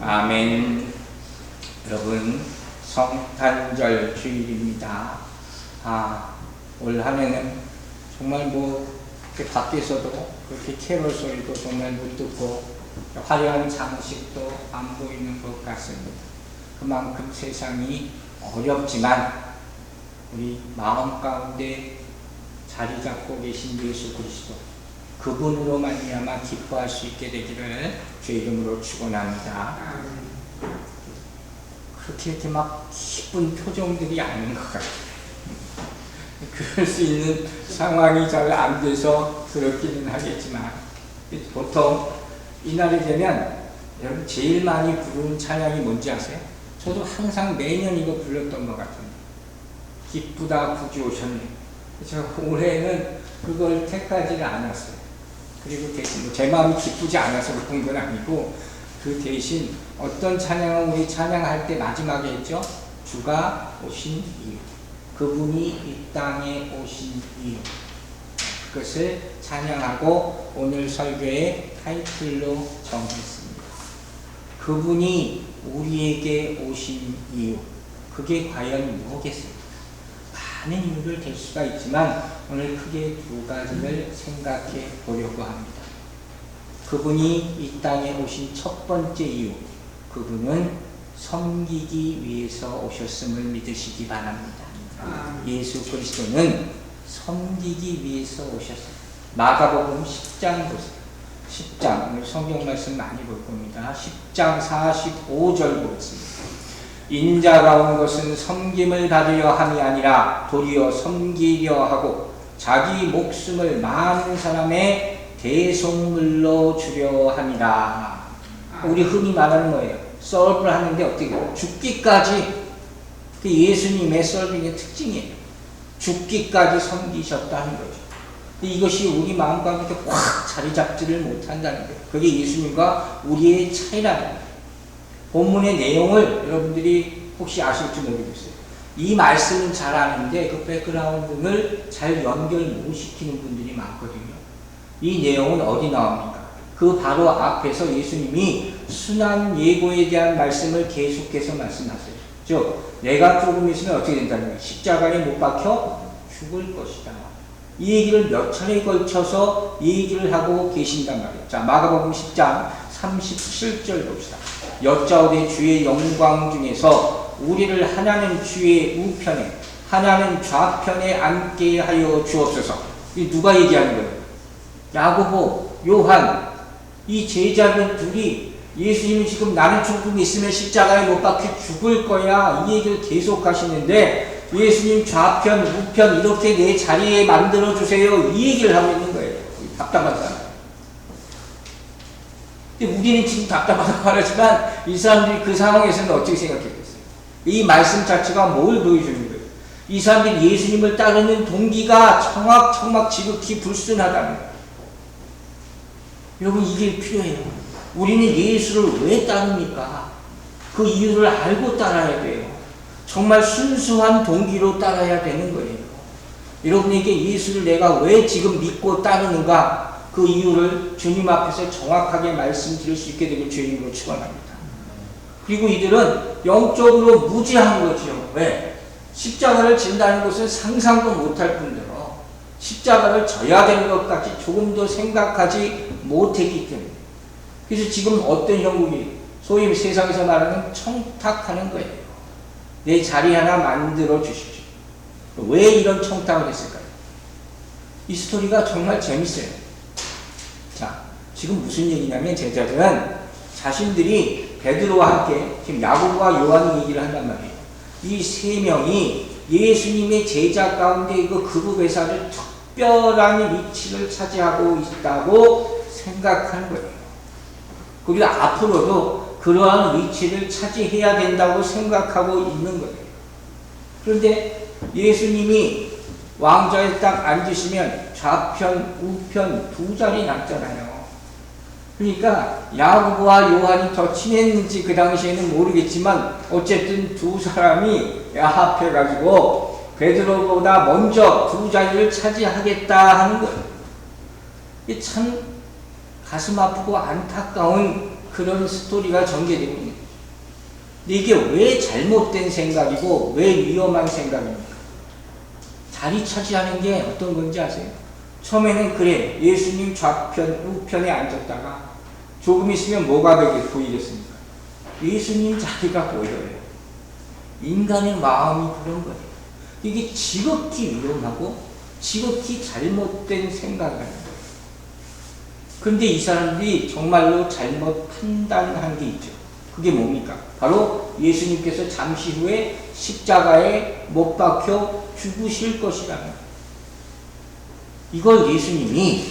아멘. 여러분, 성탄절 주일입니다. 올 한 해는 정말 이렇게 밖에서도 그렇게 캐롤 소리도 정말 못 듣고 화려한 장식도 안 보이는 것 같습니다. 그만큼 세상이 어렵지만 우리 마음 가운데 자리 잡고 계신 예수 그리스도, 그분으로 말미암아 기뻐할 수 있게 되기를 주의 이름으로 축원합니다. 그렇게 이렇게 막 기쁜 표정들이 아닌 것 같아요. 그럴 수 있는 상황이 잘 안 돼서 그렇기는 하겠지만, 보통 이날이 되면 여러분 제일 많이 부르는 찬양이 뭔지 아세요? 저도 항상 매년 이거 불렀던 것 같은데, 기쁘다 구주 오셨네. 제가 올해는 그걸 택하지를 않았어요. 그리고 대신 제 마음이 기쁘지 않아서 그런 건 아니고, 그 대신 어떤 찬양은 우리 찬양할 때 마지막에 했죠. 주가 오신 이유, 그분이 이 땅에 오신 이유, 그것을 찬양하고 오늘 설교의 타이틀로 정했습니다. 그분이 우리에게 오신 이유, 그게 과연 뭐겠습니까? 많은 이유를 댈 수가 있지만 오늘 크게 두 가지를 생각해 보려고 합니다. 그분이 이 땅에 오신 첫 번째 이유, 그분은 섬기기 위해서 오셨음을 믿으시기 바랍니다. 예수 그리스도는 섬기기 위해서 오셨습니다. 마가복음 10장 보세요. 10장, 오늘 성경 말씀 많이 볼 겁니다. 10장 45절 보겠습니다. 인자가 온 것은 섬김을 받으려 함이 아니라 도리어 섬기려 하고 자기 목숨을 많은 사람의 대속물로 주려 함이라. 우리 흔히 말하는 거예요. 서브를 하는데 어떻게 죽기까지, 그 예수님의 서빙의 특징이에요. 죽기까지 섬기셨다는 거죠. 이것이 우리 마음 가운데 확 자리 잡지를 못한다는 거예요. 그게 예수님과 우리의 차이라는 거예요. 본문의 내용을 여러분들이 혹시 아실지 모르겠어요. 이 말씀은 잘 아는데 그 백그라운드를 잘 연결 못 시키는 분들이 많거든요. 이 내용은 어디 나옵니까? 그 바로 앞에서 예수님이 순환 예고에 대한 말씀을 계속해서 말씀하세요. 즉, 내가 조금 있으면 어떻게 된다는 거예요? 십자가에 못 박혀 죽을 것이다. 이 얘기를 몇 차례에 걸쳐서 얘기를 하고 계신단 말이에요. 자, 마가복음 10장 37절 봅시다. 여짜오되 주의 영광 중에서 우리를 하나는 주의 우편에 하나는 좌편에 앉게 하여 주옵소서. 이 누가 얘기하는 거예요? 야고보, 요한, 이 제자들 둘이 예수님이 지금 나는 조금 있으면 십자가에 못 박혀 죽을 거야, 이 얘기를 계속 하시는데 예수님 좌편, 우편 이렇게 내 자리에 만들어 주세요, 이 얘기를 하고 있는 거예요. 답답한 사람. 근데 우리는 지금 답답하다고 말하지만 이 사람들이 그 상황에서는 어떻게 생각했겠어요? 이 말씀 자체가 뭘 보여주는 거예요? 이 사람들이 예수님을 따르는 동기가 청각 지극히 불순하다는 거예요. 여러분, 이게 필요해요. 우리는 예수를 왜 따릅니까? 그 이유를 알고 따라야 돼요. 정말 순수한 동기로 따라야 되는 거예요. 여러분에게 예수를 내가 왜 지금 믿고 따르는가, 그 이유를 주님 앞에서 정확하게 말씀드릴 수 있게 되길 주님으로 축원합니다. 그리고 이들은 영적으로 무지한 거죠. 왜? 십자가를 진다는 것은 상상도 못할 뿐더러 십자가를 져야 되는 것까지 조금도 생각하지 못했기 때문에, 그래서 지금 어떤 형국이 소위 세상에서 말하는 청탁하는 거예요. 내 자리 하나 만들어 주십시오. 왜 이런 청탁을 했을까요? 이 스토리가 정말 재밌어요. 자, 지금 무슨 얘기냐면 제자들은 자신들이 베드로와 함께 지금 야고보와 요한이 얘기를 한단 말이에요. 이 세 명이 예수님의 제자 가운데 이거 그룹에서 아주 특별한 위치를 차지하고 있다고 생각하는 거예요. 그리고 앞으로도 그러한 위치를 차지해야 된다고 생각하고 있는 거예요. 그런데 예수님이 왕좌에 딱 앉으시면 좌편, 우편 두 자리 남잖아요. 그러니까 야고보와 요한이 더 친했는지 그 당시에는 모르겠지만 어쨌든 두 사람이 야합해가지고 베드로보다 먼저 두 자리를 차지하겠다 하는 거예요. 이게 참 가슴 아프고 안타까운 그런 스토리가 전개되고 있는 거죠. 근데 이게 왜 잘못된 생각이고 왜 위험한 생각입니까? 자리 차지하는 게 어떤 건지 아세요? 처음에는 그래, 예수님 좌편, 우편에 앉았다가 조금 있으면 뭐가 보이겠습니까? 예수님 자리가 보여요. 인간의 마음이 그런 거예요. 이게 지극히 위험하고 지극히 잘못된 생각이라는 거예요. 그런데 이 사람들이 정말로 잘못 판단한 게 있죠. 그게 뭡니까? 바로 예수님께서 잠시 후에 십자가에 못 박혀 죽으실 것이라는 거예요. 이걸 예수님이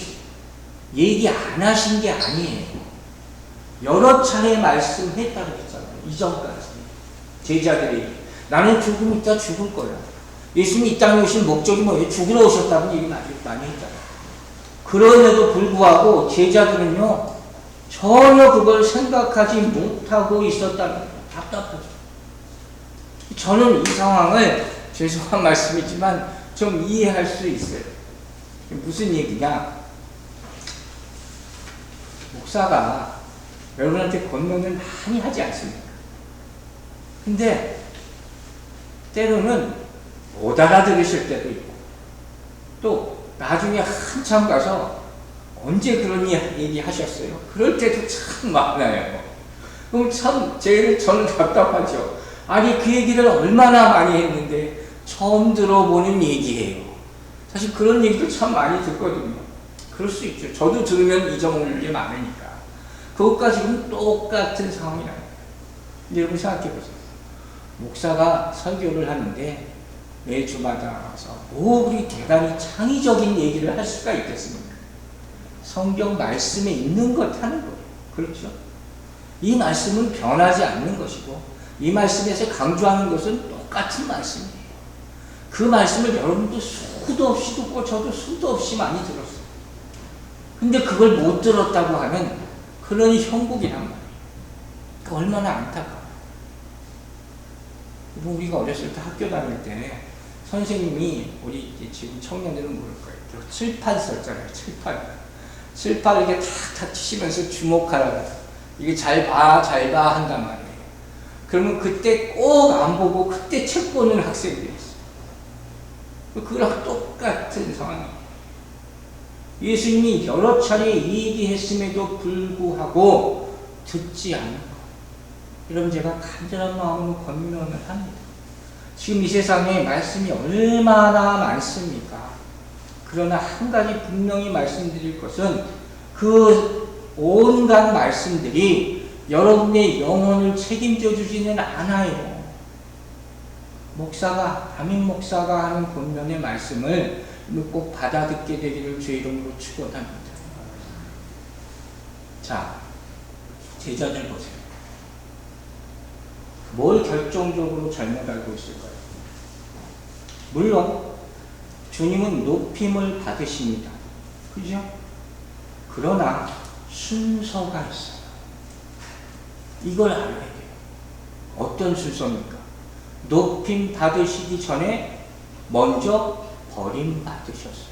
얘기 안 하신 게 아니에요. 여러 차례 말씀했다고 했잖아요. 이전까지. 제자들이 나는 조금 있다 죽을 거야. 예수님이 이 땅에 오신 목적이 뭐예요? 죽으러 오셨다는 얘기 많이 했잖아요. 그럼에도 불구하고 제자들은요, 전혀 그걸 생각하지 못하고 있었다는 거예요. 답답하죠. 저는 이 상황을 죄송한 말씀이지만 좀 이해할 수 있어요. 무슨 얘기냐? 목사가 여러분한테 권면을 많이 하지 않습니까? 근데 때로는 못 알아들으실 때도 있고 또 나중에 한참 가서 언제 그런 얘기 하셨어요? 그럴 때도 참 많아요. 그럼 참 저는 답답하죠. 아니 그 얘기를 얼마나 많이 했는데 처음 들어보는 얘기예요. 사실 그런 얘기도 참 많이 듣거든요. 그럴 수 있죠. 저도 들으면 잊어먹는 게 많으니까. 그것과 지금 똑같은 상황이라는 거예요. 근데 여러분 생각해 보세요. 목사가 설교를 하는데 매주마다 와서 뭐 그리 대단히 창의적인 얘기를 할 수가 있겠습니까? 성경 말씀에 있는 것 하는 거예요. 그렇죠? 이 말씀은 변하지 않는 것이고 이 말씀에서 강조하는 것은 똑같은 말씀이에요. 그 말씀을 여러분도 수도 없이 듣고 저도 수도 없이 많이 들었어요. 근데 그걸 못 들었다고 하면 그러니 형국이란 말이에요. 그러니까 얼마나 안타까워요. 우리가 어렸을 때 학교 다닐 때 선생님이 우리 지금 청년들은 모를 거예요. 칠판 썼잖아요. 칠판 이렇게 탁탁 치시면서 주목하라고. 이게 잘 봐 한단 말이에요. 그러면 그때 꼭 안 보고 그때 책 보는 학생들이 있어요. 그거랑 똑같은 상황이에요. 예수님이 여러 차례 얘기했음에도 불구하고 듣지 않는 것. 여러분 제가 간절한 마음으로 권면을 합니다. 지금 이 세상에 말씀이 얼마나 많습니까? 그러나 한 가지 분명히 말씀드릴 것은 그 온갖 말씀들이 여러분의 영혼을 책임져 주지는 않아요. 담임 목사가 하는 권면의 말씀을 꼭 받아듣게 되기를 주의 이름으로 축원합니다. 자, 제자들 보세요. 뭘 결정적으로 잘못 알고 있을까요? 물론 주님은 높임을 받으십니다. 그죠? 그러나 순서가 있어요. 이걸 알아야 돼요. 어떤 순서입니까? 높임 받으시기 전에 먼저 버림받으셨어요.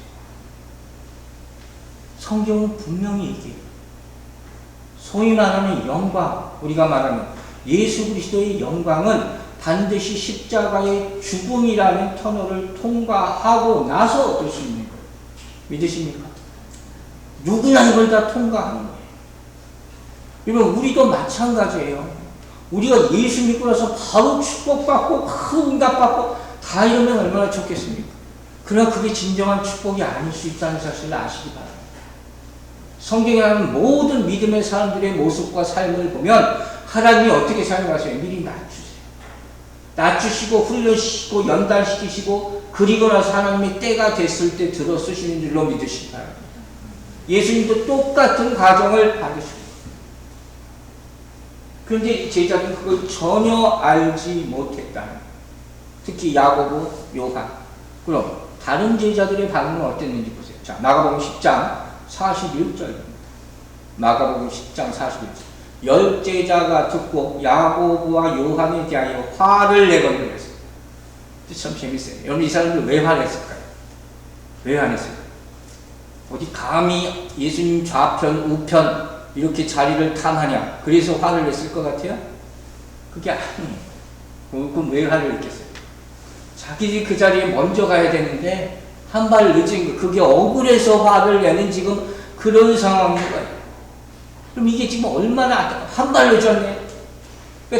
성경은 분명히 얘기해요. 소위 말하는 영광, 우리가 말하는 예수 그리스도의 영광은 반드시 십자가의 죽음이라는 터널을 통과하고 나서 얻을 수 있는 거예요. 믿으십니까? 누구나 이걸 다 통과하는 거예요. 여러분 우리도 마찬가지예요. 우리가 예수 믿고 나서 바로 축복받고 큰 응답받고 다 이러면 얼마나 좋겠습니까? 그러나 그게 진정한 축복이 아닐 수 있다는 사실을 아시기 바랍니다. 성경에 나오는 모든 믿음의 사람들의 모습과 삶을 보면 하나님이 어떻게 사용하세요? 미리 낮추시고 훈련시키고 연단시키시고 그리고 나서 하나님의 때가 됐을 때 들어 쓰시는 줄로 믿으시기 바랍니다. 예수님도 똑같은 과정을 받으시고 그런데 제자들은 그걸 전혀 알지 못했다는 거예요. 특히 야고보, 요한. 그럼 다른 제자들의 반응은 어땠는지 보세요. 자, 마가복음 10장 41절입니다. 마가복음 10장 41절. 열 제자가 듣고 야고보와 요한에 대하여 화를 내거늘 했어요. 참 재밌어요. 여러분 이 사람들 왜 화냈을까요? 왜 화냈을까요? 어디 감히 예수님 좌편 우편 이렇게 자리를 탐하냐? 그래서 화를 냈을 것 같아요? 그게 아니에요. 그럼 왜 화를 냈겠어요? 자기들이 그 자리에 먼저 가야 되는데 한 발 늦은 거, 그게 억울해서 화를 내는 지금 그런 상황인 거예요. 그럼 이게 지금 얼마나 한 발 늦었네.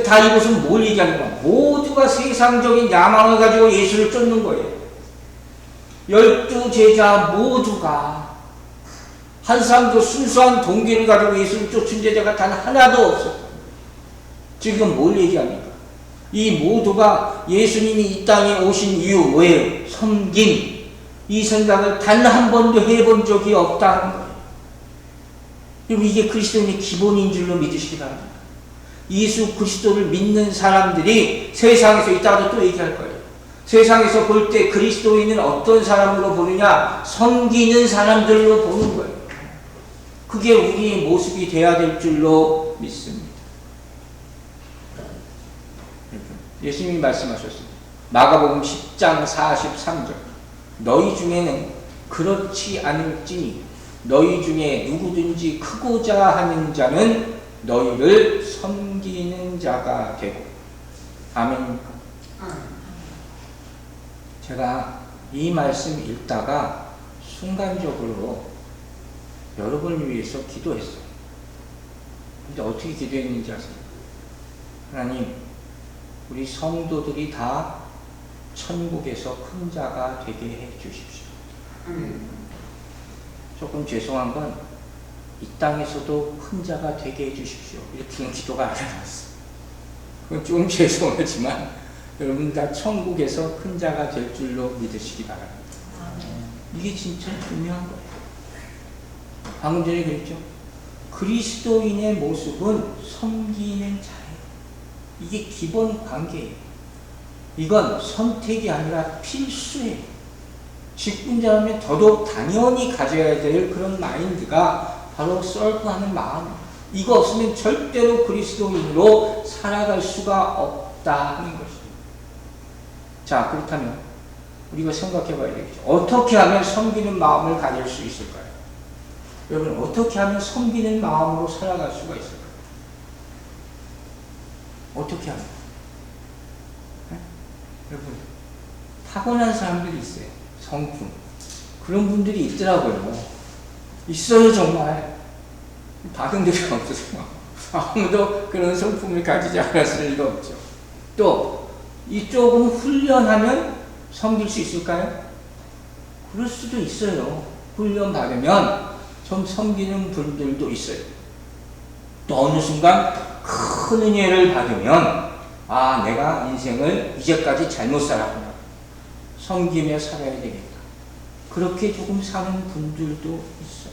다 이것은 뭘 얘기하는 거야? 모두가 세상적인 야망을 가지고 예수를 쫓는 거예요. 12 제자 모두가 한 사람도 순수한 동기를 가지고 예수를 쫓은 제자가 단 하나도 없어요. 지금 뭘 얘기합니까? 이 모두가 예수님이 이 땅에 오신 이유 뭐예요? 섬김. 이 생각을 단 한 번도 해본 적이 없다는 거예요. 그리고 이게 그리스도인의 기본인 줄로 믿으시기 바랍니다. 예수 그리스도를 믿는 사람들이 세상에서 이따가도 또 얘기할 거예요. 세상에서 볼 때 그리스도인은 어떤 사람으로 보느냐? 섬기는 사람들로 보는 거예요. 그게 우리의 모습이 돼야 될 줄로 믿습니다. 예수님이 말씀하셨습니다. 마가복음 10장 43절. 너희 중에는 그렇지 않을지니 너희 중에 누구든지 크고자 하는 자는 너희를 섬기는 자가 되고. 아멘입니까? 제가 이 말씀 읽다가 순간적으로 여러분을 위해서 기도했어요. 근데 어떻게 기도했는지 아세요? 하나님, 우리 성도들이 다 천국에서 큰 자가 되게 해 주십시오. 조금 죄송한 건 이 땅에서도 큰 자가 되게 해 주십시오. 이렇게는 기도가 안 나왔어요. 그건 좀 죄송하지만 여러분 다 천국에서 큰 자가 될 줄로 믿으시기 바랍니다. 이게 진짜 중요한 거예요. 방금 전에 그랬죠? 그리스도인의 모습은 섬기는 자예요. 이게 기본 관계예요. 이건 선택이 아니라 필수예요. 직분자라면 더더욱 당연히 가져야 될 그런 마인드가 바로 서브하는 마음이에요. 이거 없으면 절대로 그리스도인으로 살아갈 수가 없다는 것이죠. 자, 그렇다면 우리가 생각해 봐야 되겠죠. 어떻게 하면 섬기는 마음을 가질 수 있을까요? 여러분, 어떻게 하면 섬기는 마음으로 살아갈 수가 있을까요? 어떻게 하면? 네? 여러분, 타고난 사람들이 있어요. 성품. 그런 분들이 있더라고요. 있어요, 정말. 받은 적이 없으세요. 아무도 그런 성품을 가지지 않았을 리가 없죠. 또, 이 조금 훈련하면 섬길 수 있을까요? 그럴 수도 있어요. 훈련 받으면 좀 섬기는 분들도 있어요. 또 어느 순간 큰 은혜를 받으면 아, 내가 인생을 이제까지 잘못 살았구나. 섬기며 살아야 되겠다. 그렇게 조금 사는 분들도 있어요.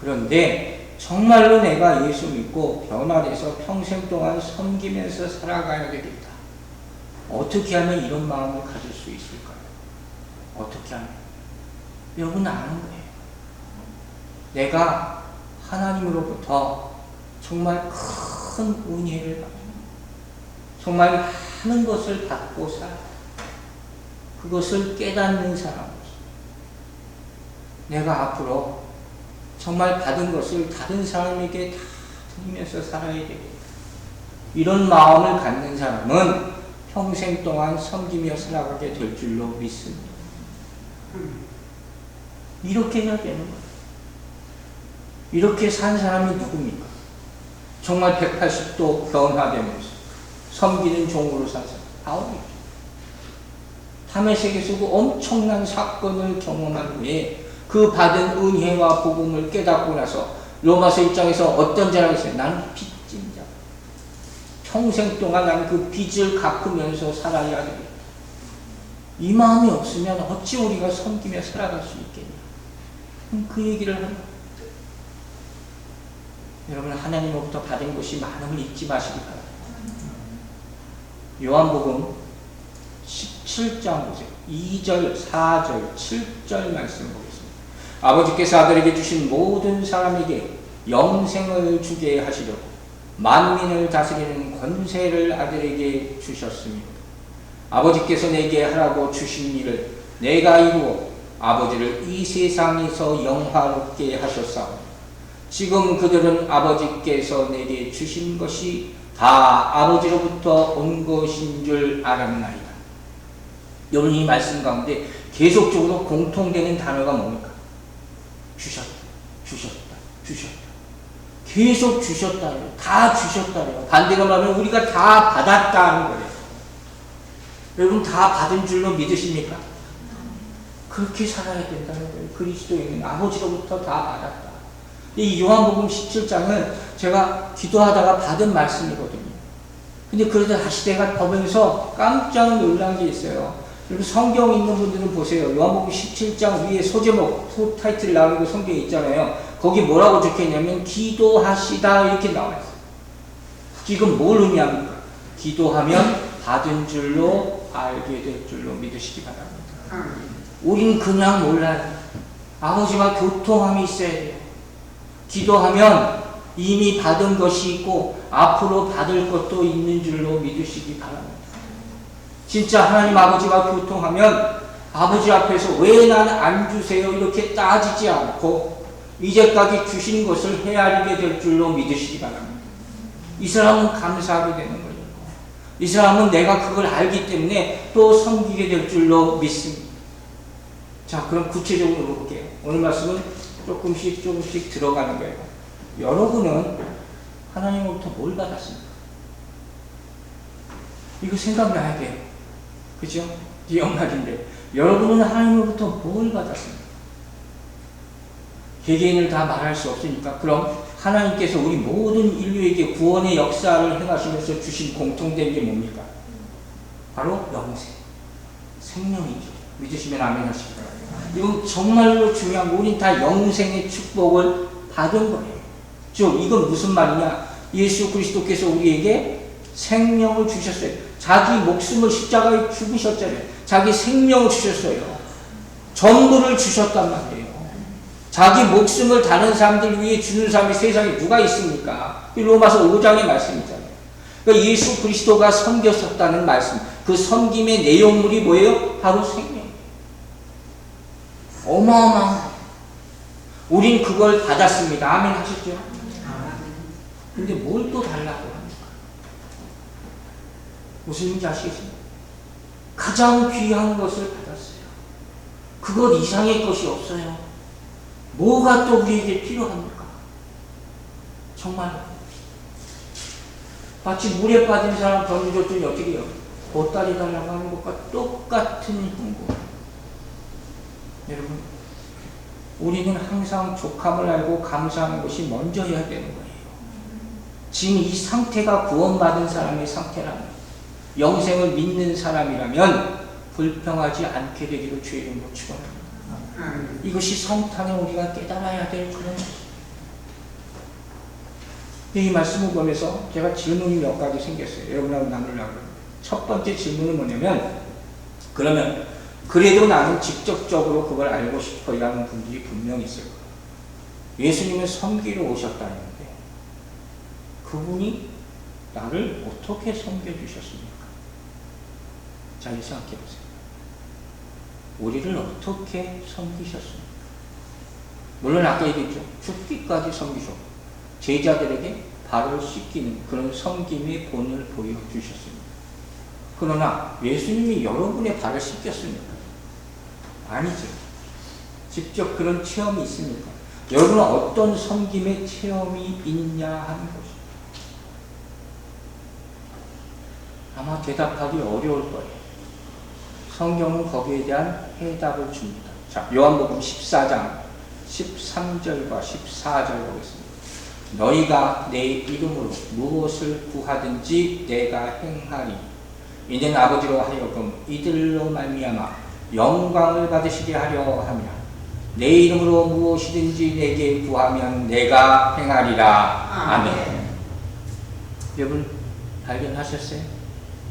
그런데 정말로 내가 예수 믿고 변화돼서 평생 동안 섬기면서 살아가야 되겠다. 어떻게 하면 이런 마음을 가질 수 있을까요? 어떻게 하면? 여러분 아는 거예요. 내가 하나님으로부터 정말 큰 은혜를 받고 정말 많은 것을 받고 살아. 그것을 깨닫는 사람으로서 내가 앞으로 정말 받은 것을 다른 사람에게 다 드리면서 살아야 되겠다. 이런 마음을 갖는 사람은 평생 동안 섬기며 살아가게 될 줄로 믿습니다. 이렇게 해야 되는 거예요. 이렇게 산 사람이 누굽니까? 정말 180도 변화되면서 섬기는 종으로 산 사람. 바울이죠. 다메섹에서 그 엄청난 사건을 경험한 후에 그 받은 은혜와 복음을 깨닫고 나서 로마서 1장에서 어떤 자라고 했어요? 나는 빚진 자. 평생 동안 나는 그 빚을 갚으면서 살아야 되겠다. 이 마음이 없으면 어찌 우리가 섬기며 살아갈 수 있겠냐. 그 얘기를 합니다. 여러분, 하나님으로부터 받은 것이 많음을 잊지 마시기 바랍니다. 요한복음 17장 보세요. 2절, 4절, 7절 말씀 보겠습니다. 아버지께서 아들에게 주신 모든 사람에게 영생을 주게 하시려고 만민을 다스리는 권세를 아들에게 주셨으며 아버지께서 내게 하라고 주신 일을 내가 이루어 아버지를 이 세상에서 영화롭게 하셨사오니 지금 그들은 아버지께서 내게 주신 것이 다 아버지로부터 온 것인 줄 알았나이다. 여러분, 이 말씀 가운데 계속적으로 공통되는 단어가 뭡니까? 주셨다, 주셨다, 주셨다. 계속 주셨다래요. 다 주셨다래요. 반대로 말하면 우리가 다 받았다는 거예요. 여러분, 다 받은 줄로 믿으십니까? 그렇게 살아야 된다는 거예요. 그리스도인은 아버지로부터 다 받았다. 이 요한복음 17장은 제가 기도하다가 받은 말씀이거든요. 근데 그러다 다시 내가 보면서 깜짝 놀란 게 있어요. 그리고 성경 있는 분들은 보세요. 요한복음 17장 위에 소제목, 소타이틀 나오는 거 성경에 있잖아요. 거기 뭐라고 적혀있냐면 기도하시다 이렇게 나와있어요. 지금 뭘 의미합니까? 기도하면 받은 줄로 알게 될 줄로 믿으시기 바랍니다. 우린 그냥 몰라요. 아버지와 교통함이 있어야 돼요. 기도하면 이미 받은 것이 있고 앞으로 받을 것도 있는 줄로 믿으시기 바랍니다. 진짜 하나님 아버지와 교통하면 아버지 앞에서 왜 난 안 주세요? 이렇게 따지지 않고 이제까지 주신 것을 헤아리게 될 줄로 믿으시기 바랍니다. 이 사람은 감사하게 되는 거예요. 이 사람은 내가 그걸 알기 때문에 또 섬기게 될 줄로 믿습니다. 자, 그럼 구체적으로 볼게요. 오늘 말씀은 조금씩 들어가는 거예요. 여러분은 하나님으로부터 뭘 받았습니까? 이거 생각나야 돼요. 그죠? 이 연말인데 여러분은 하나님으로부터 뭘 받았습니까? 개개인을 다 말할 수 없으니까 그럼 하나님께서 우리 모든 인류에게 구원의 역사를 행하시면서 주신 공통된 게 뭡니까? 바로 영생, 생명이죠. 믿으시면 아멘 하시기 바랍니다. 이건 정말로 중요한 거. 우린 다 영생의 축복을 받은 거예요. 즉 이건 무슨 말이냐? 예수 그리스도께서 우리에게 생명을 주셨어요. 자기 목숨을 십자가에 죽으셨잖아요. 자기 생명을 주셨어요. 전부를 주셨단 말이에요. 자기 목숨을 다른 사람들 위해 주는 사람이 세상에 누가 있습니까? 로마서 5장의 말씀이잖아요. 그러니까 예수 그리스도가 섬겼었다는 말씀. 그 섬김의 내용물이 뭐예요? 바로 생명. 어마어마한. 우린 그걸 받았습니다. 아멘 하셨죠? 근데 뭘 또 달라고 합니까? 무슨 일인지 아시겠습니까? 가장 귀한 것을 받았어요. 그것 이상의 것이 없어요. 뭐가 또 우리에게 필요합니까? 정말 마치 물에 빠진 사람 던져줬더니 어떻게 해요? 보따리 달라고 하는 것과 똑같은 형국. 여러분, 우리는 항상 족함을 알고 감사하는 것이 먼저여야 되는 거예요. 지금 이 상태가 구원받은 사람의 상태라면, 영생을 믿는 사람이라면 불평하지 않게 되기를 주의 이름으로 축원합니다. 이것이 성탄에 우리가 깨달아야 될 그런 것입니다. 이 말씀을 보면서 제가 질문이 몇 가지 생겼어요. 여러분하고 나누려고 합니다. 첫 번째 질문은 뭐냐면, 그러면 그래도 나는 직접적으로 그걸 알고 싶어 이라는 분들이 분명히 있을 거예요. 예수님은 섬기러 오셨다 했는데 그분이 나를 어떻게 섬겨주셨습니까? 잘 생각해 보세요. 우리를 어떻게 섬기셨습니까? 물론 아까 얘기했죠. 죽기까지 섬기셨고 제자들에게 발을 씻기는 그런 섬김의 본을 보여주셨습니다. 그러나 예수님이 여러분의 발을 씻겼습니까? 아니죠. 직접 그런 체험이 있습니까? 여러분은 어떤 섬김의 체험이 있냐 하는 것입니다. 아마 대답하기 어려울 거예요. 성경은 거기에 대한 해답을 줍니다. 자, 요한복음 14장 13절과 14절 보겠습니다. 너희가 내 이름으로 무엇을 구하든지 내가 행하리. 이는 아버지로 하여금 이들로 말미암아 영광을 받으시게 하려 하며 내 이름으로 무엇이든지 내게 구하면 내가 행하리라. 아멘. 여러분 발견하셨어요?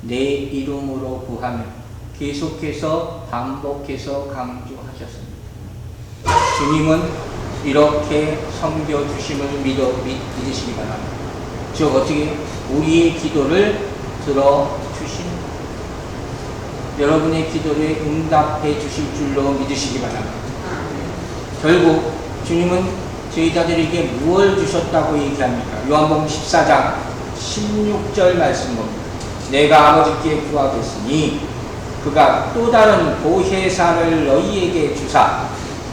내 이름으로 구하면 계속해서 반복해서 강조하셨습니다. 주님은 이렇게 섬겨주심을 믿으시기 바랍니다. 즉 어떻게 우리의 기도를 들어주시는 여러분의 기도를 응답해 주실 줄로 믿으시기 바랍니다. 결국 주님은 제자들에게 무엇을 주셨다고 얘기합니까? 요한복음 14장 16절 말씀 봅니다. 내가 아버지께 구하겠으니 그가 또 다른 보혜사를 너희에게 주사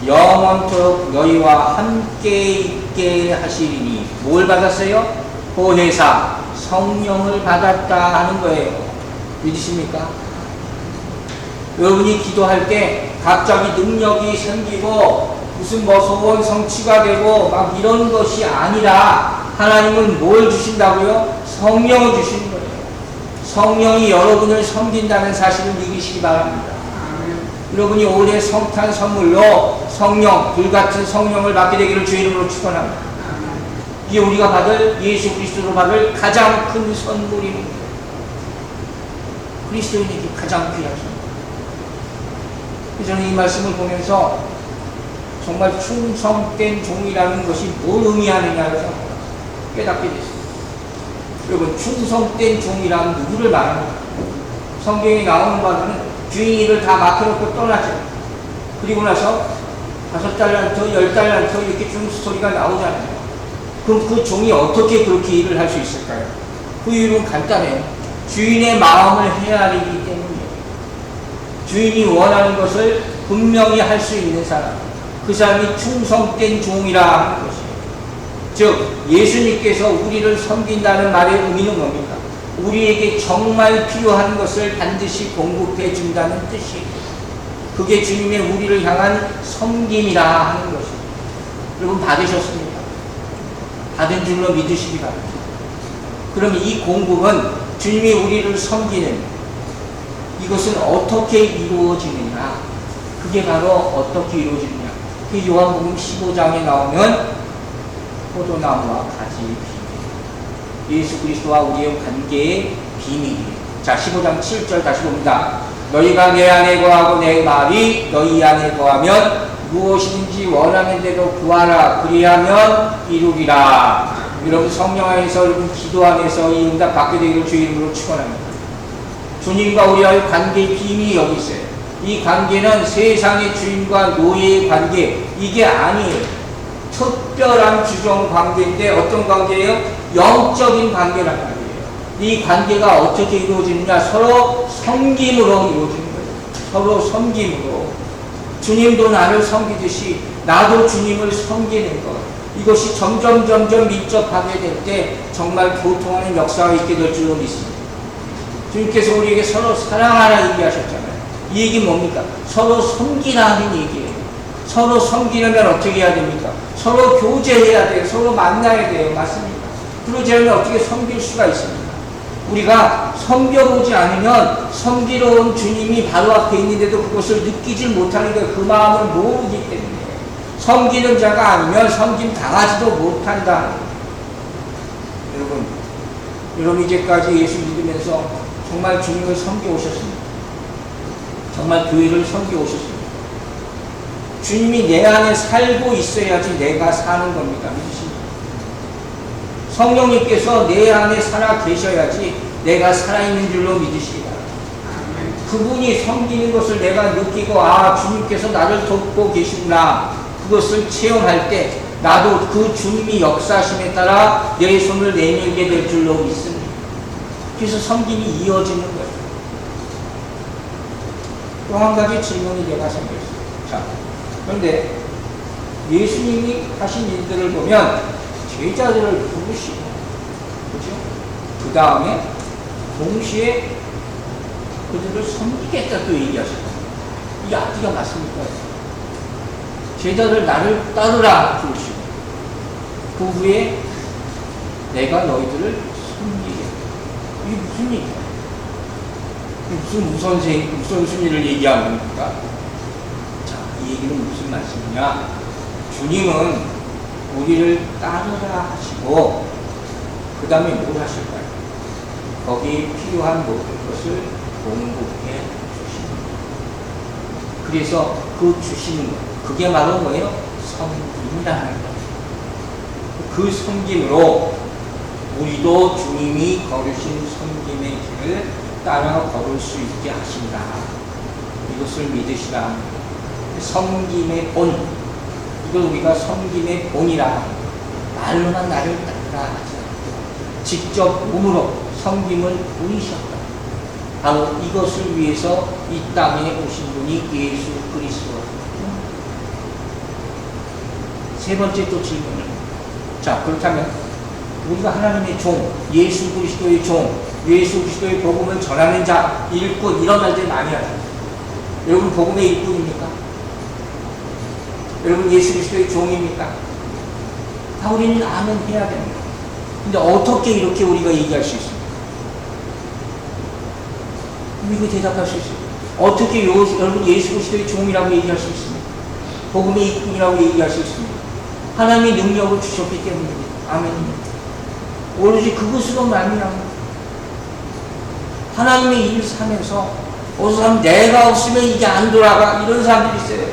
영원토록 너희와 함께 있게 하시리니. 뭘 받았어요? 보혜사, 성령을 받았다 하는 거예요. 믿으십니까? 여러분이 기도할 때 갑자기 능력이 생기고 무슨 소원 성취가 되고 막 이런 것이 아니라 하나님은 뭘 주신다고요? 성령을 주시는 거예요. 성령이 여러분을 섬긴다는 사실을 믿으시기 바랍니다. 여러분이 올해 성탄 선물로 성령, 불같은 성령을 받게 되기를 주의 이름으로 축원합니다. 이게 우리가 받을, 예수 그리스도로 받을 가장 큰 선물입니다. 그리스도인에게 가장 귀한 선물. 저는 이 말씀을 보면서 정말 충성된 종이라는 것이 뭘 의미하느냐를 깨닫게 됐습니다. 여러분, 충성된 종이라는 누구를 말합니까? 성경에 나오는 바는 주인이를 다 맡겨놓고 떠나죠. 그리고 나서 5달란트, 10달란트 이렇게 준 스토리가 나오잖아요. 그럼 그 종이 어떻게 그렇게 일을 할 수 있을까요? 그 이유는 간단해요. 주인의 마음을 헤아리기 때문이에요. 주인이 원하는 것을 분명히 할 수 있는 사람, 그 사람이 충성된 종이라 하는 것이에요. 즉 예수님께서 우리를 섬긴다는 말의 의미는 뭡니까? 우리에게 정말 필요한 것을 반드시 공급해 준다는 뜻이에요. 그게 주님의 우리를 향한 섬김이라 하는 것입니다. 여러분 받으셨습니까? 받은 줄로 믿으시기 바랍니다. 그러면 이 공급은 주님이 우리를 섬기는 이것은 어떻게 이루어지느냐? 그게 바로 어떻게 이루어지느냐? 그 요한복음 15장에 나오면 포도나무와 가지의 비밀, 예수 그리스도와 우리의 관계의 비밀이에요. 자, 15장 7절 다시 봅니다. 너희가 내 안에 거하고 내 말이 너희 안에 거하면 무엇이든지 원하는 대로 구하라. 그리하면 이루리라. 여러분 성령 안에서, 여러분 기도 안에서 이 응답 받게 되기를 주의 이름으로 축원합니다. 주님과 우리와의 관계의 비밀이 여기 있어요. 이 관계는 세상의 주인과 노예의 관계, 이게 아니에요. 특별한 주종 관계인데 어떤 관계예요? 영적인 관계란 말이에요. 이 관계가 어떻게 이루어지느냐? 서로 섬김으로 이루어지는 거예요. 서로 섬김으로. 주님도 나를 섬기듯이 나도 주님을 섬기는 것. 이것이 점점 밀접하게 될 때 정말 교통하는 역사가 있게 될 줄로 믿습니다. 주님께서 우리에게 서로 사랑하라 얘기하셨잖아요. 이 얘기는 뭡니까? 서로 섬기라는 얘기예요. 서로 섬기려면 어떻게 해야 됩니까? 서로 교제해야 돼요. 서로 만나야 돼요. 맞습니까? 그러지 않으면 어떻게 섬길 수가 있습니까? 우리가 섬겨보지 않으면 섬기러 온 주님이 바로 앞에 있는데도 그것을 느끼질 못하는 게 그 마음을 모르기 때문에 섬기는 자가 아니면 섬김 당하지도 못한다. 여러분 이제까지 예수 믿으면서 정말 주님을 섬겨 오셨습니다. 정말 교회를 섬겨 오셨습니다. 주님이 내 안에 살고 있어야지 내가 사는 겁니다. 믿으십니까? 성령님께서 내 안에 살아 계셔야지 내가 살아있는 줄로 믿으시기 바랍니다. 그분이 섬기는 것을 내가 느끼고 주님께서 나를 돕고 계시구나. 그것을 체험할 때 나도 그 주님이 역사하심에 따라 내 손을 내밀게 될 줄로 믿습니다. 그래서 섬김이 이어지는 거예요. 또 한 가지 질문이 내가 생겼어요. 자, 그런데 예수님이 하신 일들을 보면 제자들을 부르시고, 그죠? 그 다음에 동시에 그들을 섬기겠다 또 얘기하셨어요. 이 앞뒤가 맞습니까? 제자들 나를 따르라 부르시고, 그 후에 내가 너희들을 섬기겠다. 이게 무슨 얘기야? 무슨 순위를 얘기하는 겁니까? 자, 이 얘기는 무슨 말씀이냐? 주님은 우리를 따르라 하시고, 그 다음에 뭘 하실까요? 거기에 필요한 모든 것을 공급해 주십니다. 그래서 그 주시는 것, 그게 바로 뭐예요? 섬김이라는 거예요. 그 섬김으로 우리도 주님이 걸으신 섬김의 길을 따라 걸을 수 있게 하신다. 이것을 믿으시라. 섬김의 본, 이걸 우리가 섬김의 본이라 말로만 나를 따르라 하지 않고 직접 몸으로 섬김을 보이셨다. 바로 이것을 위해서 이 땅에 오신 분이 예수 그리스도입니다. 세 번째 또 질문을. 자, 그렇다면 우리가 하나님의 종, 예수 그리스도의 종, 예수 그리스도의 복음을 전하는 자, 일꾼 이런 말들 많이 하죠. 여러분 복음의 일꾼입니까? 여러분 예수 그리스도의 종입니까? 다 우리는 아멘 해야 됩니다. 근데 어떻게 이렇게 우리가 얘기할 수 있습니까? 이거 대답할 수 있어요. 어떻게 여러분 예수 그리스도의 종이라고 얘기할 수 있습니까? 복음의 일꾼이라고 얘기할 수 있습니까? 하나님의 능력을 주셨기 때문입니다. 아멘입니다. 오로지 그것으로 말미암아 하나님의 일을 사면서 어느 사람 내가 없으면 이게 안 돌아가 이런 사람들이 있어요.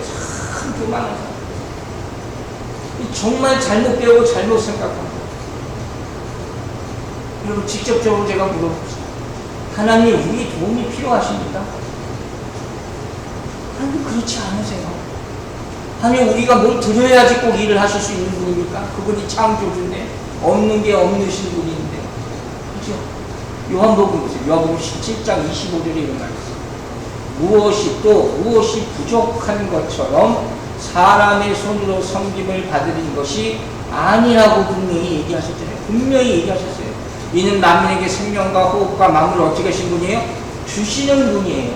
참 교만한 사람. 정말 잘못 배우고 잘못 생각합니다. 여러분 직접적으로 제가 물어봅시다. 하나님 우리 도움이 필요하십니까? 하나님 그렇지 않으세요. 하나님 우리가 뭘 드려야지 꼭 일을 하실 수 있는 분입니까? 그분이 창조주인데 없는 게 없으신 분인데 그렇죠? 요한복음 보세요. 요한복음 17장 25절에 이런 말이 있어요. 무엇이 부족한 것처럼 사람의 손으로 섬김을 받으린 것이 아니라고 분명히 얘기하셨잖아요. 분명히 얘기하셨어요. 이는 만민에게 생명과 호흡과 만물을 어떻게 하신 분이에요? 주시는 분이에요.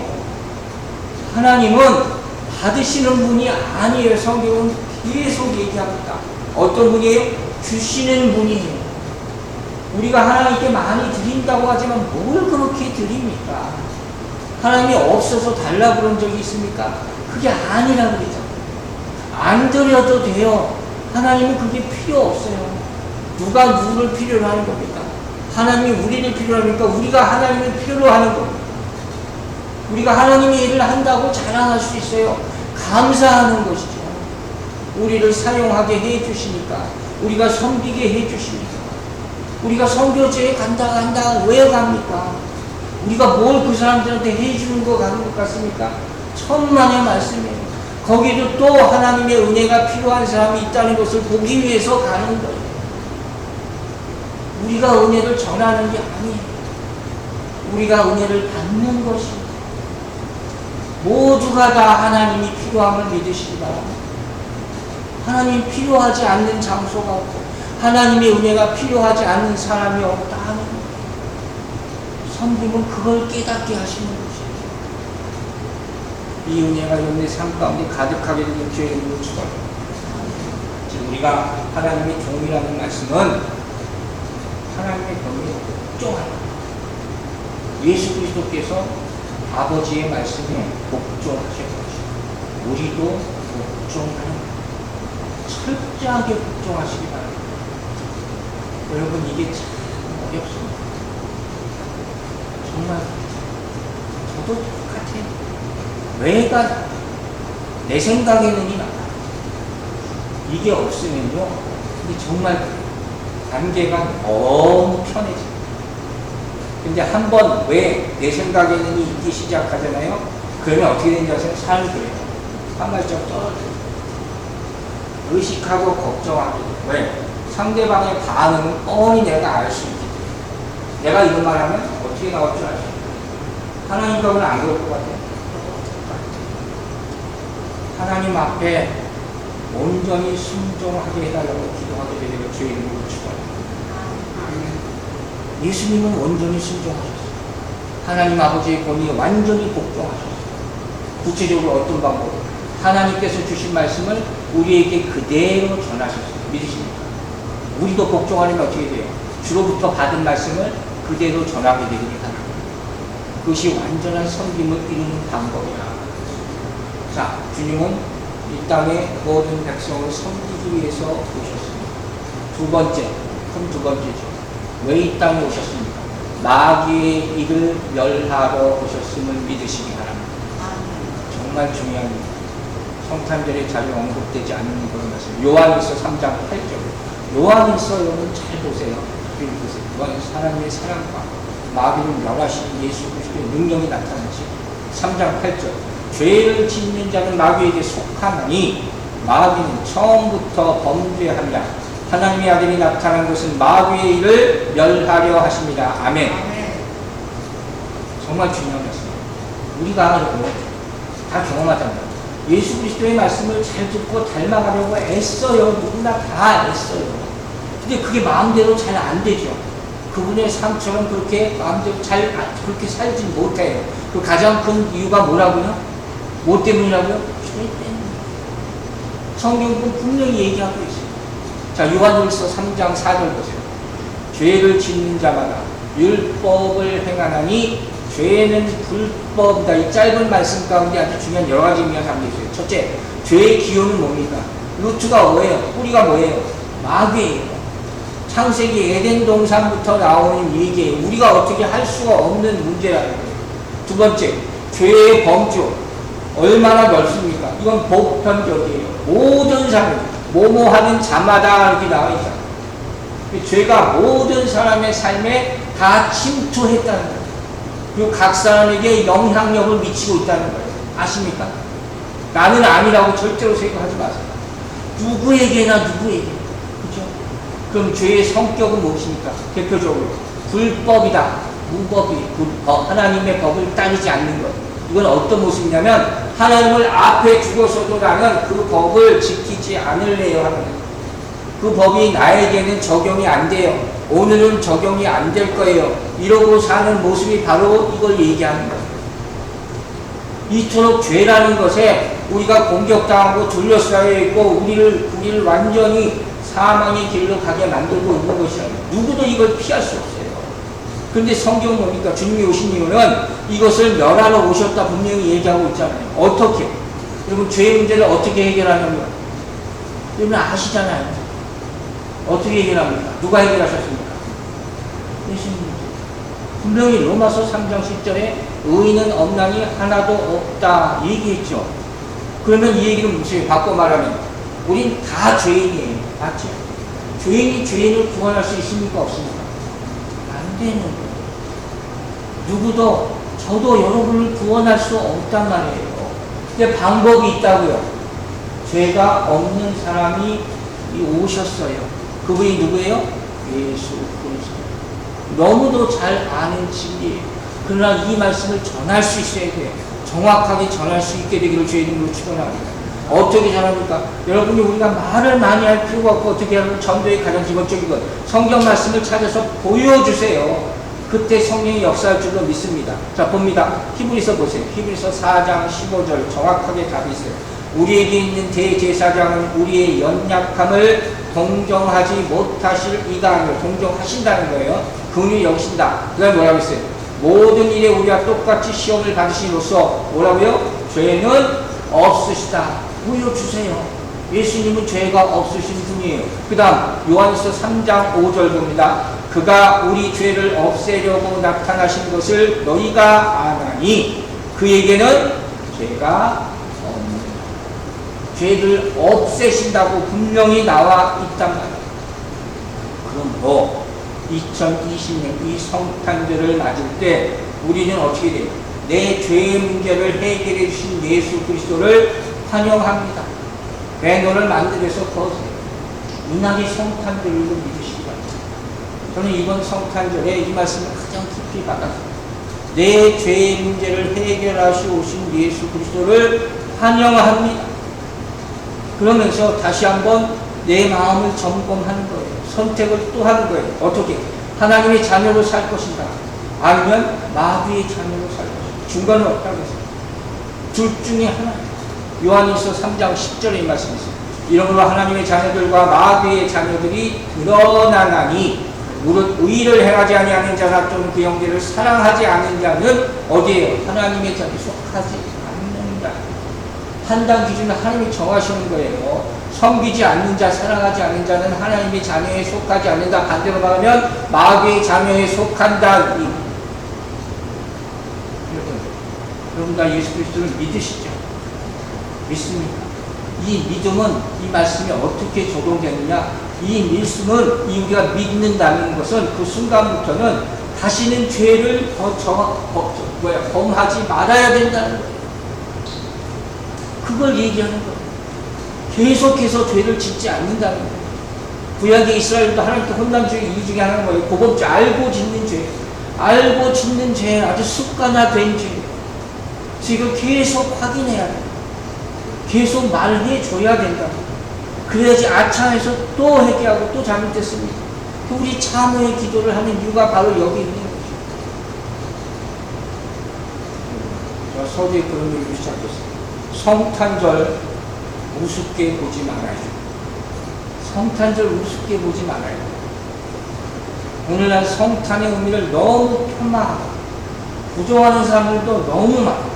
하나님은 받으시는 분이 아니에요. 성경은 계속 얘기합니다. 어떤 분이에요? 주시는 분이에요. 우리가 하나님께 많이 드린다고 하지만 뭘 그렇게 드립니까? 하나님이 없어서 달라고 그런 적이 있습니까? 그게 아니라 그러죠. 안 드려도 돼요. 하나님은 그게 필요 없어요. 누가 누구를 필요로 하는 겁니까? 하나님이 우리를 필요로 합니까? 우리가 하나님을 필요로 하는 겁니다. 우리가 하나님의 일을 한다고 자랑할 수 있어요. 감사하는 것이죠. 우리를 사용하게 해주시니까, 우리가 섬기게 해주시니까, 우리가 선교제에 간다 왜 갑니까? 우리가 뭘 그 사람들한테 해주는 것 같습니까? 천만의 말씀이에요. 거기도 또 하나님의 은혜가 필요한 사람이 있다는 것을 보기 위해서 가는 거예요. 우리가 은혜를 전하는 게 아니에요. 우리가 은혜를 받는 것입니다. 모두가 다 하나님이 필요함을 믿으시기 바랍니다. 하나님 필요하지 않는 장소가 없고 하나님의 은혜가 필요하지 않는 사람이 없다 하는 거예요. 성경은 그걸 깨닫게 하시는 것이에요. 이 은혜가 여러분의 삶 가운데 가득하게 되는 주의 이름으로 축원합니다. 지금 우리가 하나님의 종이라는 말씀은 하나님의 법에 복종하는 예수 그리스도께서 아버지의 말씀에 복종하셨고 우리도 복종하는 철저하게 복종하시기 바랍니다. 여러분 이게 참 어렵습니다. 정말 저도 똑같아요. 왜가 내 생각에는 이나 이게 없으면요 이게 정말 관계가 너무 편해져요. 근데 한번 왜 내 생각에는 있기 시작하잖아요. 그러면 어떻게 되는지 아세요? 삶이 그래요. 한 발짝 떨어져요. 의식하고 걱정하고 왜? 상대방의 반응은 뻔히 내가 알 수 있기 때문에 내가 이런 말 하면 어떻게 나올 줄 알죠? 하나님 법은 안 그럴 것 같아요. 하나님 앞에 온전히 순종하게 해달라고 기도하게 되는 주의 이름으로 축원합니다. 예수님은 온전히 순종하셨어요. 하나님 아버지의 권위에 완전히 복종하셨어요. 구체적으로 어떤 방법? 하나님께서 주신 말씀을 우리에게 그대로 전하셨어요. 믿으십니까? 우리도 복종하려면 어떻게 돼요? 주로부터 받은 말씀을 그대로 전하게 되기를 바랍니다. 그것이 완전한 섬김을 이루는 방법이야. 자, 주님은 이 땅의 모든 백성을 섬기기 위해서 오셨습니다. 두 번째죠. 왜 이 땅에 오셨습니까? 마귀의 일을 멸하러 오셨음을 믿으시기 바랍니다. 정말 중요합니다. 성탄절에 자주 언급되지 않는 그런 말씀. 요한일서 3장 8절. 요한일서 여러분 잘 보세요. 요한일서 하나님의 사랑과 마귀를 멸하시는 예수 그리스도의 능력이 나타나시. 3장 8절. 죄를 짓는 자는 마귀에게 속하나니 마귀는 처음부터 범죄하며 하나님의 아들이 나타난 것은 마귀의 일을 멸하려 하십니다. 아멘. 정말 중요한 말씀입니다. 우리가 다 경험하잖아요. 예수 그리스도의 말씀을 잘 듣고 닮아가려고 애써요. 누구나 다 애써요. 근데 그게 마음대로 잘 안 되죠. 그분의 삶처럼 그렇게 마음대로 그렇게 살지 못해요. 그 가장 큰 이유가 뭐라고요? 뭐 때문이라고요? 죄 때문에. 성경은 분명히 얘기하고 있어요. 자, 요한일서 3장 4절 보세요. 죄를 짓는 자마다 율법을 행하나니 죄는 불법이다. 이 짧은 말씀 가운데 아주 중요한 여러 가지 의미가 담겨 있어요. 첫째, 죄의 기호는 뭡니까? 루트가 뭐예요? 뿌리가 뭐예요? 마귀예요. 창세기 에덴 동산부터 나오는 얘기예요. 우리가 어떻게 할 수가 없는 문제라는 거예요. 두 번째, 죄의 범주 얼마나 넓습니까? 이건 보편적이에요. 모든 사람, 뭐뭐하는 자마다 이렇게 나와 있잖아요. 죄가 모든 사람의 삶에 다 침투했다는 거예요. 그리고 각 사람에게 영향력을 미치고 있다는 거예요. 아십니까? 나는 아니라고 절대로 생각하지 마세요. 누구에게나. 그렇죠? 그럼 죄의 성격은 무엇입니까? 대표적으로 불법이다. 무법이, 하나님의 법을 따르지 않는 것. 이건 어떤 모습이냐면 하나님을 앞에 두고서도 나는 그 법을 지키지 않을래요 하는 거예요. 그 법이 나에게는 적용이 안 돼요. 오늘은 적용이 안 될 거예요. 이러고 사는 모습이 바로 이걸 얘기하는 거예요. 이토록 죄라는 것에 우리가 공격당하고 둘러싸여 있고 우리를 완전히 사망의 길로 가게 만들고 있는 것이에요. 누구도 이걸 피할 수 없어요. 그런데 성경은 뭡니까? 주님이 오신 이유는 이것을 멸하러 오셨다 분명히 얘기하고 있잖아요. 어떻게? 여러분 죄의 문제를 어떻게 해결하냐면 여러분 아시잖아요. 어떻게 해결합니까? 누가 해결하셨습니까? 예수님. 분명히 로마서 3장 10절에 의인은 없나니 하나도 없다 얘기했죠. 그러면 이 얘기는 무엇이에요? 바꿔 말하면 우린 다 죄인이에요. 맞죠? 죄인이 죄인을 구원할 수 있습니까? 없습니까? 안 되는 거예요. 누구도 저도 여러분을 구원할 수 없단 말이에요. 근데 방법이 있다고요. 죄가 없는 사람이 오셨어요. 그분이 누구예요? 예수 그리스도. 너무도 잘 아는 진리예요. 그러나 이 말씀을 전할 수 있어야 돼요. 정확하게 전할 수 있게 되기를 주님으로 축원합니다. 어떻게 전합니까? 여러분이 우리가 말을 많이 할 필요가 없고 어떻게 하면 전도의 가장 기본적인 것 성경 말씀을 찾아서 보여주세요. 그때 성령이 역사할 줄로 믿습니다. 자 봅니다. 히브리서 보세요. 히브리서 4장 15절 정확하게 답이 있어요. 우리에게 있는 대제사장은 우리의 연약함을 동정하지 못하실 이가 아니요 동정하신다는 거예요. 긍휼히 여기신다. 그 다음에 뭐라고 했어요? 모든 일에 우리가 똑같이 시험을 받으심으로써 뭐라고요? 죄는 없으시다. 보여주세요. 예수님은 죄가 없으신 분이에요. 그 다음 요한일서 3장 5절 봅니다. 그가 우리 죄를 없애려고 나타나신 것을 너희가 아나니 그에게는 죄가 죄를 없애신다고 분명히 나와 있단 말이에요. 그럼 뭐 2020년 이 성탄절을 맞을 때 우리는 어떻게 돼요? 내 죄의 문제를 해결해 주신 예수 그리스도를 환영합니다. 배너를 만들어서 거세요. 이날이 성탄절을 믿으시기 바랍니다. 저는 이번 성탄절에 이 말씀을 가장 깊이 받았습니다. 내 죄의 문제를 해결하시 오신 예수 그리스도를 환영합니다. 그러면서 다시 한번 내 마음을 점검하는 거예요. 선택을 또 하는 거예요. 어떻게? 하나님의 자녀로 살 것인가? 아니면 마귀의 자녀로 살 것인가? 중간은 없다고 했어요. 둘 중에 하나. 요한일서 3장 10절에 이 말씀이 있어요. 이러므로 하나님의 자녀들과 마귀의 자녀들이 드러나나니 무릇 의를 행하지 아니하는 자나 또는 그 형제를 사랑하지 않는 자는 어디에요? 하나님의 자녀에 속하지 않는 자. 판단 기준은 하나님이 정하시는 거예요. 섬기지 않는 자, 사랑하지 않는 자는 하나님의 자녀에 속하지 않는다. 반대로 말하면 마귀의 자녀에 속한다. 여러분 다 예수 그리스도를 믿으시죠? 믿습니다. 이 믿음은 이 말씀이 어떻게 적용되느냐? 이 말씀은 우리가 믿는다는 것은 그 순간부터는 다시는 죄를 범하지 말아야 된다는 거예요. 그걸 얘기하는 거예요. 계속해서 죄를 짓지 않는다는 거예요. 구약의 이스라엘도 하나님께 혼난 죄의 이유 중에 하나는 뭐예요? 고법죄, 알고 짓는 죄. 알고 짓는 죄, 아주 습관화된 죄. 그래서 이걸 계속 확인해야 돼요. 계속 말해줘야 된다. 그래야지 아차해서 또 회개하고 또 잘못됐습니다. 우리 참회의 기도를 하는 이유가 바로 여기 있는 거죠. 제가 서두에 그런 얘기를 시작했어요. 성탄절 우습게 보지 말아요. 성탄절 우습게 보지 말아요. 오늘날 성탄의 의미를 너무 폄하하고 부정하는 사람들도 너무 많아요.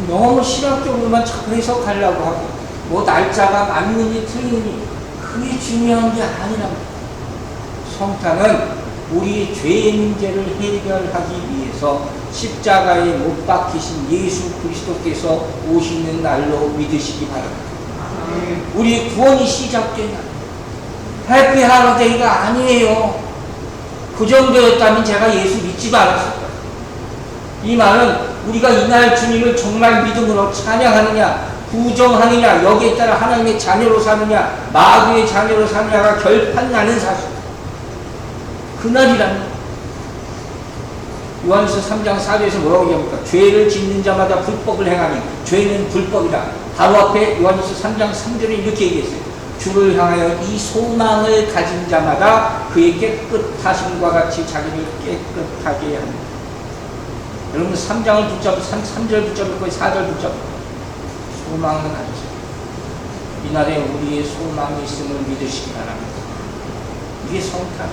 너무 신학적으로만 자꾸 해석하려고 하고 뭐 날짜가 맞느니 틀리니 그게 중요한 게 아니랍니다. 성탄은 우리의 죄의 문제를 해결하기 위해서 십자가에 못 박히신 예수 그리스도께서 오시는 날로 믿으시기 바랍니다. 우리 구원이 시작된 날. 해피 하루데이가 아니에요. 그 정도였다면 제가 예수 믿지도 않았을 거예요. 이 말은 우리가 이날 주님을 정말 믿음으로 찬양하느냐 부정하느냐 여기에 따라 하나님의 자녀로 사느냐 마귀의 자녀로 사느냐가 결판나는 사실. 그날이라는 요한일서 3장 4절에서 뭐라고 얘기합니까? 죄를 짓는 자마다 불법을 행하니 죄는 불법이다. 바로 앞에 요한일서 3장 3절에 이렇게 얘기했어요. 주를 향하여 이 소망을 가진 자마다 그의 깨끗하심과 같이 자기를 깨끗하게 합니다. 여러분 3장을 붙잡고 3절 붙잡고 4절 붙잡고 소망을 가지세요. 이날에 우리의 소망이 있음을 믿으시기 바랍니다. 이게 성탄.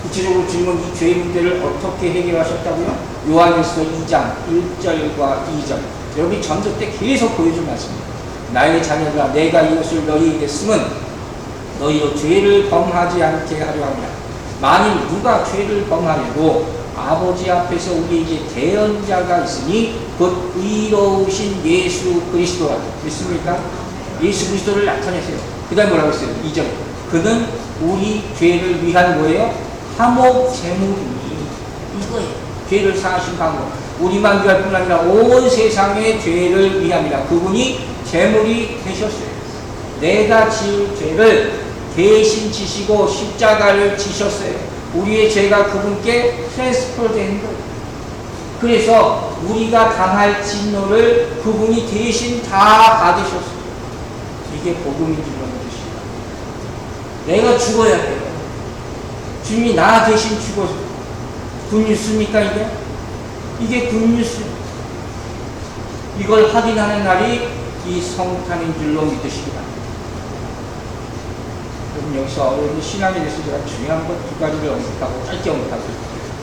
구체적으로 주님은 이 죄의 문제를 어떻게 해결하셨다고요? 요한일서 2장 1절과 2절. 여기 전도 때 계속 보여준 말씀입니다. 나의 자녀들아 내가 이것을 너희에게 쓰면 너희로 죄를 범하지 않게 하려 합니다. 만일 누가 죄를 범하려도 아버지 앞에서 우리에게 대언자가 있으니 곧 의로우신 예수 그리스도라. 믿습니까? 예수 그리스도를 나타내세요. 그 다음에 뭐라고 했어요? 2절. 그는 우리 죄를 위한 뭐예요? 화목 제물이니 이거예요. 죄를 사하신 방법. 우리만 위할 뿐 아니라 온 세상의 죄를 위함이라. 그분이 제물이 되셨어요. 내가 지을 죄를 대신 지시고 십자가를 지셨어요. 우리의 죄가 그분께 트랜스퍼 된 거예요. 그래서 우리가 당할 진노를 그분이 대신 다 받으셨어요. 이게 복음인 줄로 믿으시고 내가 죽어야 돼요. 주님이 나 대신 죽어서 굿뉴스입니까 이게? 이게 굿뉴스. 이걸 확인하는 날이 이 성탄인 줄로 믿으시기 바랍니다. 여러분 여기서 여러분 신앙에 대해서 제가 중요한 것 두 가지를 언급하고 짧게 언급하고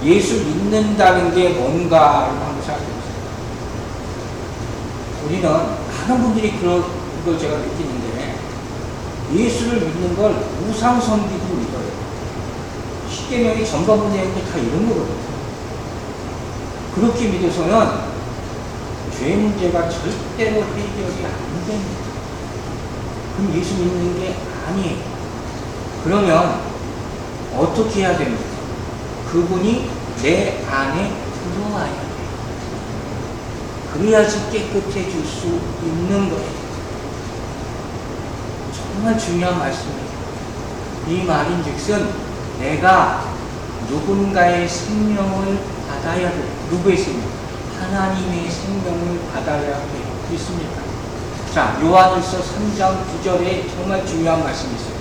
예수 믿는다는 게 뭔가 한번 생각해 보세요. 우리는 많은 분들이 그런 걸 제가 느끼는데 예수를 믿는 걸 우상성기도 믿어요. 십계명의 전반부 내용도 다 이런 거거든요. 그렇게 믿어서는 죄 문제가 절대로 해결이 안 됩니다. 그럼 예수 믿는 게 아니에요. 그러면 어떻게 해야 됩니까? 그분이 내 안에 들어와야 돼요. 그래야지 깨끗해질 수 있는 거예요. 정말 중요한 말씀이에요. 이 말인즉슨 내가 누군가의 생명을 받아야 돼요. 누구의 생명? 하나님의 생명을 받아야 돼요. 믿습니까? 자, 요한일서 3장 9절에 정말 중요한 말씀이 있어요.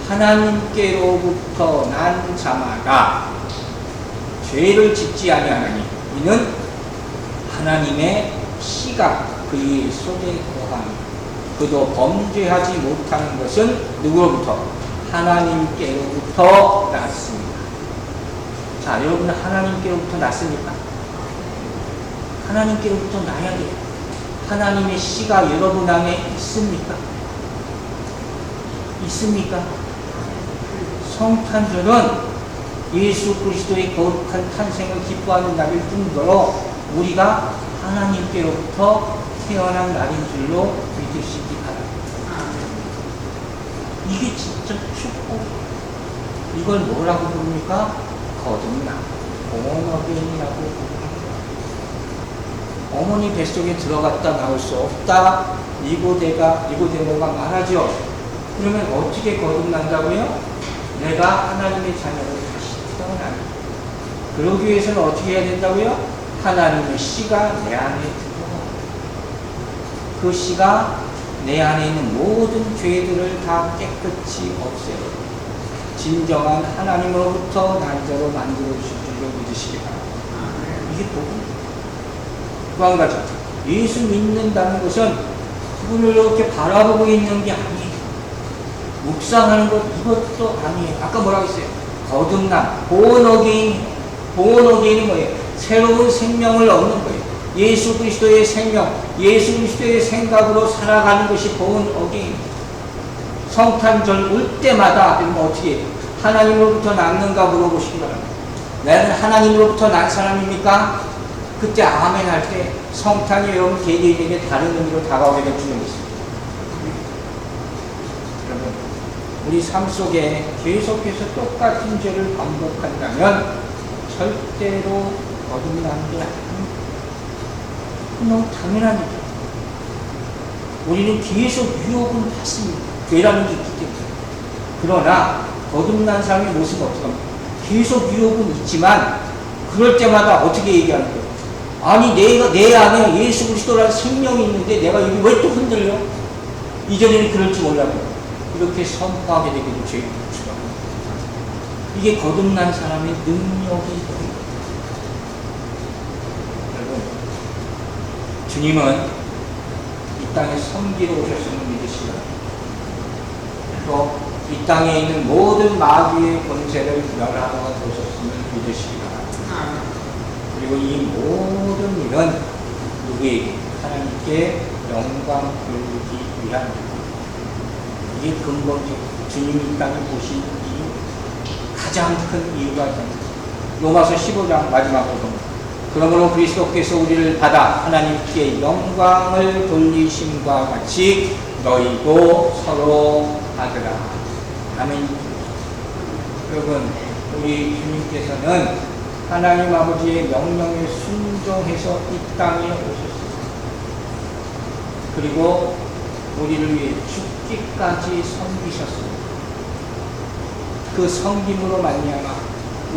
하나님께로부터 난 자마다 죄를 짓지 아니하나니 이는 하나님의 씨가 그의 속에 거하니 그도 범죄하지 못하는 것은 누구로부터? 하나님께로부터 났습니다. 자, 여러분은 하나님께로부터 났습니까? 하나님께로부터 나야 돼요. 하나님의 씨가 여러분 안에 있습니까? 있습니까? 성탄절은 예수 그리스도의 거룩한 탄생을 기뻐하는 날일 뿐더러 우리가 하나님께로부터 태어난 날인 줄로 믿으시기 바랍니다. 이게 진짜 축복. 이걸 뭐라고 부릅니까? 거듭남, born-again이라고 부릅니다. 어머니 뱃속에 들어갔다 나올 수 없다. 니고데모가 말하죠. 그러면 어떻게 거듭난다고요? 내가 하나님의 자녀로 다시 태어나는. 그러기 위해서는 어떻게 해야 된다고요? 하나님의 씨가 내 안에 들어가. 그 씨가 내 안에 있는 모든 죄들을 다 깨끗이 없애요. 진정한 하나님으로부터 난자로 만들어주실 줄로 믿으시기 바랍니다. 이게 복음입니다. 또 한 가지, 예수 믿는다는 것은 그분을 이렇게 바라보고 있는 게 아니에요. 묵상하는 것, 이것도 아니에요. 아까 뭐라고 했어요? 거듭남, born again은 뭐예요? 새로운 생명을 얻는 거예요. 예수 그리스도의 생명, 예수 그리스도의 생각으로 살아가는 것이 born again. 성탄절 올 때마다 어떻게 해요? 하나님으로부터 낳는가 물어보시기 바랍니다. 나는 하나님으로부터 난 사람입니까? 그때 아멘 할 때 성탄이 여러분 개개인에게 다른 의미로 다가오게 될 줄을 믿습니다. 여러분, 우리 삶 속에 계속해서 똑같은 죄를 반복한다면 절대로 거듭나는 게 아닙니다. 너무 당연한 일이에요. 우리는 계속 유혹을 받습니다. 죄라는 게 있기 때문에. 그러나 거듭난 사람의 모습은 어떻게 합니까? 계속 유혹은 있지만 그럴 때마다 어떻게 얘기하는 거예요? 아니 내 안에 예수 그리스도라는 생명이 있는데 내가 여기 왜 또 흔들려? 이전에는 그럴지 몰라요. 이렇게 선포하게 되게 된 죄인 것처럼. 이게 거듭난 사람의 능력이 됩니다. 여러분, 주님은 이 땅에 섬기러 오셨음을 믿으시라. 또 이 땅에 있는 모든 마귀의 권세를 멸하러 오셨음을 믿으시기 바랍니다. 그리고 이 모든 일은 누구에게? 하나님께 영광 돌리기 위함입니다. 이게 근본적 주님이 이 땅에 오신 이유, 가장 큰 이유가 됩니다. 로마서 15장 마지막으로 봅니다. 그러므로 그리스도께서 우리를 받아 하나님께 영광을 돌리심과 같이 너희도 서로 받으라. 아멘. 여러분, 우리 주님께서는 하나님 아버지의 명령에 순종해서 이 땅에 오셨습니다. 그리고 우리를 위해 죽기까지 섬기셨습니다. 그 섬김으로 말미암아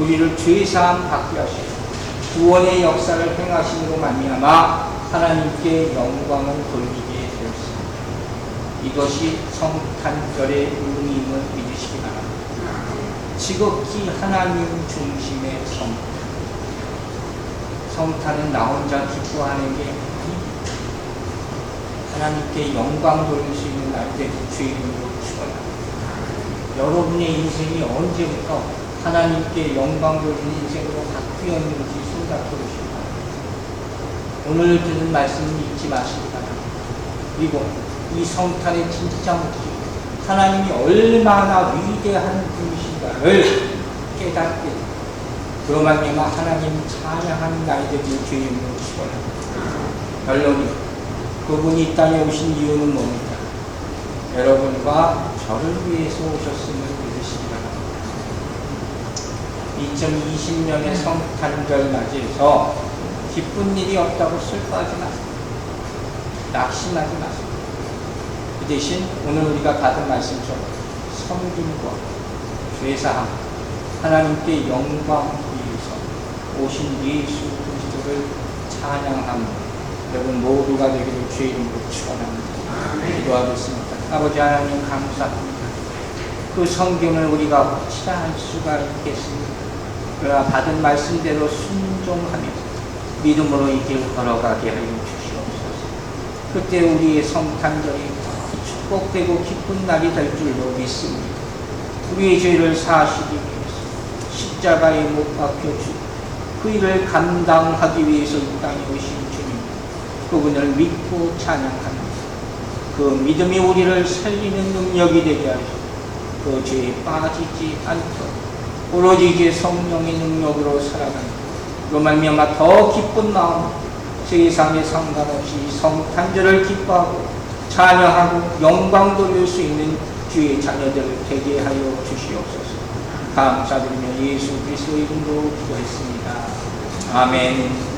우리를 죄사함 받게 하시고 구원의 역사를 행하심으로 말미암아 하나님께 영광을 돌리게 되었습니다. 이것이 성탄절의 의미임을 믿으시기 바랍니다. 지극히 하나님 중심의 성탄은 나 혼자 기뻐하는 게 아닙니다. 하나님께 영광 돌릴 수 있는 날때 주인으로 축원합니다. 여러분의 인생이 언제부터 하나님께 영광 돌리는 인생으로 바뀌었는지 생각해 보시기 바랍니다. 오늘 듣는 말씀 잊지 마시기 바랍니다. 그리고 이 성탄의 진짜 목적, 하나님이 얼마나 위대한 분이신가를 깨닫게 됩니다. 그로 말미암아 하나님 찬양하는 나이 되길 주님으로 축원합니다. 결론이 그분이 이 땅에 오신 이유는 뭡니까? 여러분과 저를 위해서 오셨음을 믿으시기 바랍니다. 2020년의 성탄절 맞이해서 기쁜 일이 없다고 슬퍼하지 마세요. 낙심하지 마세요. 그 대신 오늘 우리가 받은 말씀처럼 섬김과 죄사함, 하나님께 영광 위해서 오신 예수 그리스도를 찬양하며 여러분 모두가 되기를 주의 이름으로 축원합니다. 기도하겠습니다. 아버지 하나님 감사합니다. 그 성경을 우리가 어찌나 알 수가 있겠습니까? 그러나 받은 말씀대로 순종하며 믿음으로 이 길 걸어가게 하여 주시옵소서. 그때 우리의 성탄절이 축복되고 기쁜 날이 될 줄로 믿습니다. 우리의 죄를 사하시기 위해서 십자가에 못 박혀주고 그 일을 감당하기 위해서 이 땅에 오신 주님, 그분을 믿고 찬양합니다. 그 믿음이 우리를 살리는 능력이 되게 하시고 그 죄에 빠지지 않도록 오로지 이제 성령의 능력으로 살아가는 그로 말미암아 더 기쁜 마음, 세상에 상관없이 성탄절을 기뻐하고 찬양하고 영광 돌릴 수 있는 주의 자녀들 되게 하여 주시옵소서. 감사드리며 예수 그리스도의 이름으로 기도했습니다. 아멘.